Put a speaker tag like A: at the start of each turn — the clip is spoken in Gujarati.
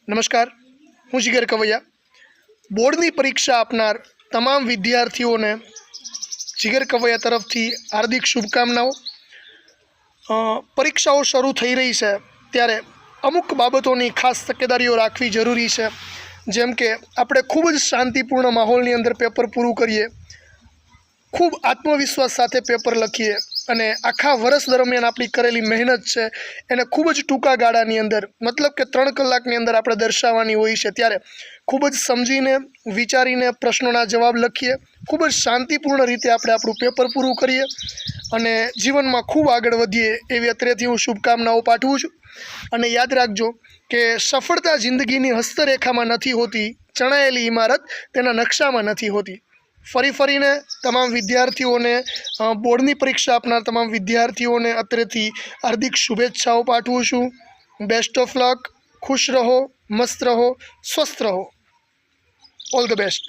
A: નમસ્કાર, હું જીગર કવૈયા. બોર્ડની પરીક્ષા આપનાર તમામ વિદ્યાર્થીઓને જીગર કવૈયા તરફથી હાર્દિક શુભકામનાઓ. પરીક્ષાઓ શરૂ થઈ રહી છે ત્યારે અમુક બાબતોની ખાસ તકેદારીઓ રાખવી જરૂરી છે. જેમ કે આપણે ખૂબ જ શાંતિપૂર્ણ માહોલની અંદર પેપર પૂરું કરીએ, ખૂબ આત્મવિશ્વાસ સાથે પેપર લખીએ અને આખા વર્ષ દરમિયાન આપણી કરેલી મહેનત છે એને ખૂબ જ ટૂંકા ગાળાની અંદર, મતલબ કે 3 કલાકની અંદર આપણે દર્શાવવાની હોય છે. ત્યારે ખૂબ જ સમજીને વિચારીને પ્રશ્નોના જવાબ લખીએ, ખૂબ જ શાંતિપૂર્ણ રીતે આપણે આપણું પેપર પૂરું કરીએ અને જીવનમાં ખૂબ આગળ વધીએ એવી અત્રેથી હું શુભકામનાઓ પાઠવું છું. અને યાદ રાખજો કે સફળતા જિંદગીની હસ્તરેખામાં નથી હોતી, ચણાયેલી ઇમારત તેના નકશામાં નથી હોતી. ફરીને તમામ વિદ્યાર્થીઓને, બોર્ડની પરીક્ષા આપનાર તમામ વિદ્યાર્થીઓને અત્રેથી હાર્દિક શુભેચ્છાઓ પાઠવું છું. Best of luck. ખુશ રહો, મસ્ત રહો, સ્વસ્થ રહો. All the best.